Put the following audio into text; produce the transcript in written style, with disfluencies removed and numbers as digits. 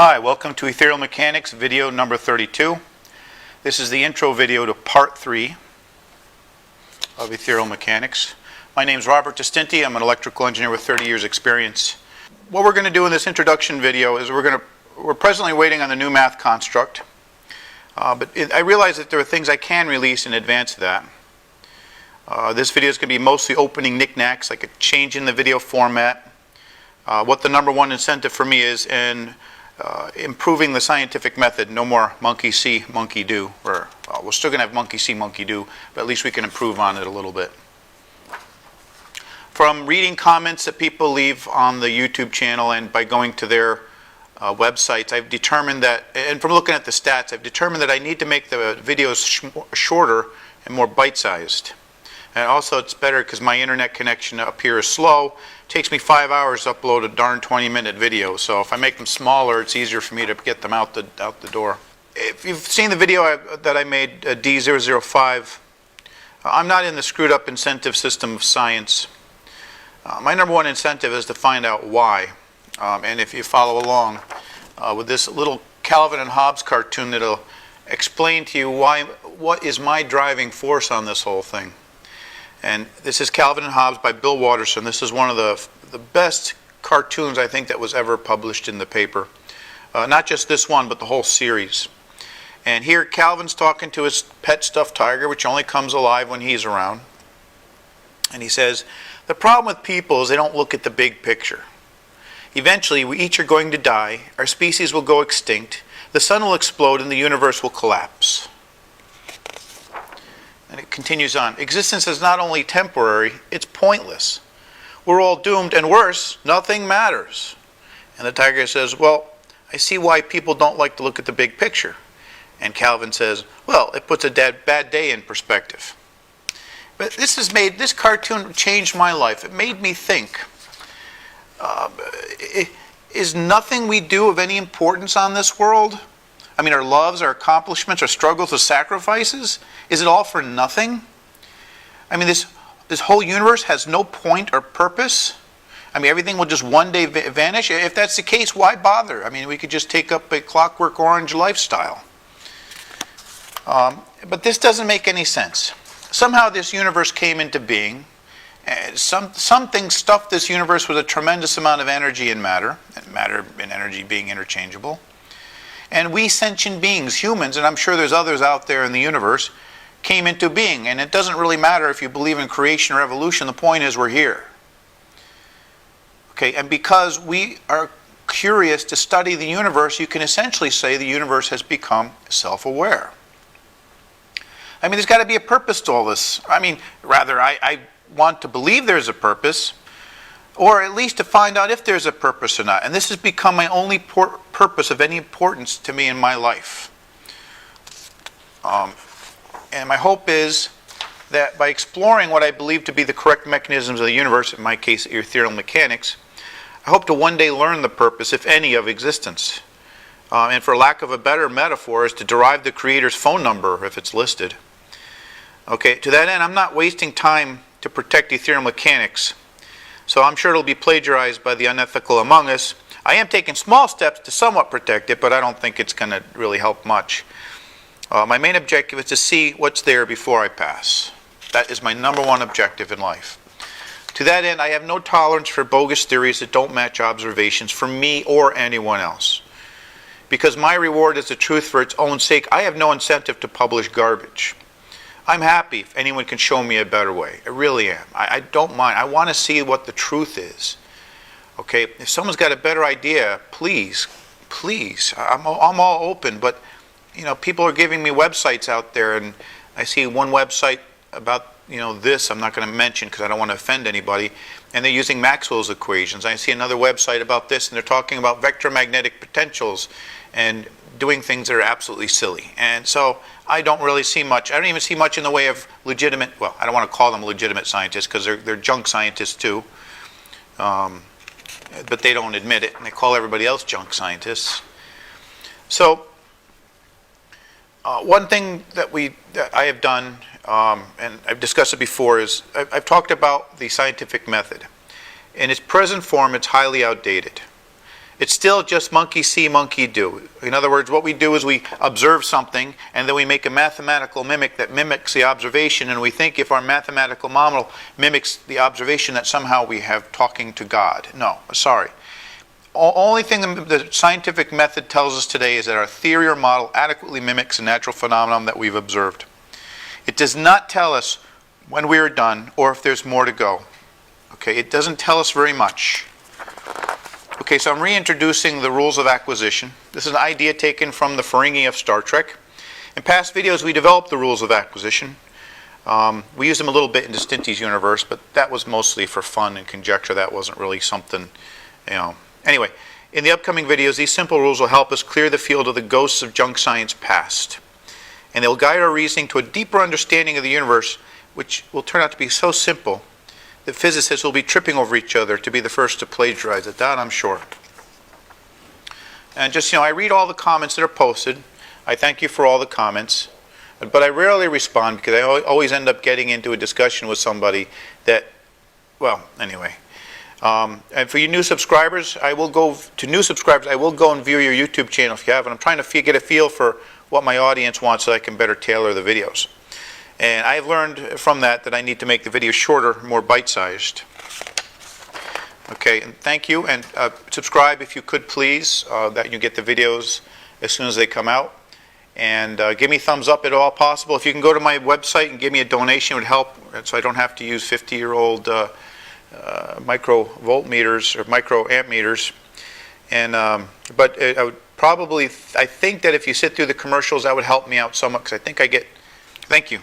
Hi, welcome to Ethereal Mechanics video number 32. This is the intro video to part 3 of Ethereal Mechanics. My name is Robert Distinti. I'm an electrical engineer with 30 years experience. What we're going to do in this introduction video is we're presently waiting on the new math construct. I realize that there are things I can release in advance of that. This video is going to be mostly opening knickknacks, like a change in the video format. What the number one incentive for me is in improving the scientific method. No more monkey see, monkey do. We're still going to have monkey see, monkey do, but at least we can improve on it a little bit. From reading comments that people leave on the YouTube channel and by going to their websites, I've determined that, and from looking at the stats, I've determined that I need to make the videos shorter and more bite-sized. And also it's better because my internet connection up here is slow. It takes me 5 hours to upload a darn 20-minute video. So if I make them smaller, it's easier for me to get them out the door. If you've seen the video that I made, D005, I'm not in the screwed up incentive system of science. My number one incentive is to find out why. And if you follow along with this little Calvin and Hobbes cartoon, that'll explain to you what is my driving force on this whole thing. And this is Calvin and Hobbes by Bill Watterson. This is one of the best cartoons I think that was ever published in the paper. Not just this one, but the whole series. And here Calvin's talking to his pet stuffed tiger, which only comes alive when he's around. And he says, the problem with people is they don't look at the big picture. Eventually, we each are going to die, our species will go extinct, the sun will explode, and the universe will collapse. And it continues on. Existence is not only temporary, it's pointless. We're all doomed, and worse, nothing matters. And the tiger says, well, I see why people don't like to look at the big picture. And Calvin says, well, it puts a bad day in perspective. But this cartoon changed my life. It made me think. Is nothing we do of any importance on this world? I mean, our loves, our accomplishments, our struggles, our sacrifices, is it all for nothing? I mean, this whole universe has no point or purpose? I mean, everything will just one day vanish? If that's the case, why bother? I mean, we could just take up a Clockwork Orange lifestyle. But this doesn't make any sense. Somehow this universe came into being. Something stuffed this universe with a tremendous amount of energy and matter and energy being interchangeable. And we sentient beings, humans, and I'm sure there's others out there in the universe, came into being. And it doesn't really matter if you believe in creation or evolution. The point is we're here. Okay, and because we are curious to study the universe, you can essentially say the universe has become self-aware. I mean, there's got to be a purpose to all this. I mean, rather, I want to believe there's a purpose, or at least to find out if there's a purpose or not. And this has become my only purpose of any importance to me in my life. And my hope is that by exploring what I believe to be the correct mechanisms of the universe, in my case, Ethereal Mechanics, I hope to one day learn the purpose, if any, of existence. And for lack of a better metaphor, is to derive the creator's phone number if it's listed. Okay, to that end, I'm not wasting time to protect Ethereal Mechanics. So I'm sure it'll be plagiarized by the unethical among us. I am taking small steps to somewhat protect it, but I don't think it's going to really help much. My main objective is to see what's there before I pass. That is my number one objective in life. To that end, I have no tolerance for bogus theories that don't match observations for me or anyone else. Because my reward is the truth for its own sake, I have no incentive to publish garbage. I'm happy if anyone can show me a better way. I really am. I don't mind. I want to see what the truth is. Okay, if someone's got a better idea, please, I'm all open. But you know, people are giving me websites out there, and I see one website about this I'm not going to mention because I don't want to offend anybody, and they're using Maxwell's equations. I see another website about this, and they're talking about vector magnetic potentials and doing things that are absolutely silly. And so I don't really see much. I don't even see much in the way of legitimate, well, I don't want to call them legitimate scientists because they're junk scientists too. But they don't admit it, and they call everybody else junk scientists. So one thing that I have done, and I've discussed it before, is I've talked about the scientific method. In its present form, it's highly outdated. It's still just monkey see, monkey do. In other words, what we do is we observe something, and then we make a mathematical mimic that mimics the observation, and we think if our mathematical model mimics the observation that somehow we have talking to God. No, sorry. Only thing the scientific method tells us today is that our theory or model adequately mimics a natural phenomenon that we've observed. It does not tell us when we are done or if there's more to go. Okay, it doesn't tell us very much. Okay, so I'm reintroducing the rules of acquisition. This is an idea taken from the Ferengi of Star Trek. In past videos, we developed the rules of acquisition. We used them a little bit in Distinti's universe, but that was mostly for fun and conjecture. That wasn't really something, you know. Anyway, in the upcoming videos, these simple rules will help us clear the field of the ghosts of junk science past. And they'll guide our reasoning to a deeper understanding of the universe, which will turn out to be so simple that physicists will be tripping over each other to be the first to plagiarize it. That I'm sure. And just, I read all the comments that are posted. I thank you for all the comments. But I rarely respond because I always end up getting into a discussion with somebody that, well, anyway. And for you new subscribers, I will go and view your YouTube channel if you have. And I'm trying to get a feel for what my audience wants so I can better tailor the videos. And I've learned from that I need to make the video shorter, more bite-sized. Okay, and thank you. And subscribe if you could, please, that you get the videos as soon as they come out. And give me thumbs up if at all possible. If you can go to my website and give me a donation, it would help, so I don't have to use 50-year-old micro voltmeters or micro amp meters. And but I would probably, I think that if you sit through the commercials, that would help me out somewhat because I think I get. Thank you.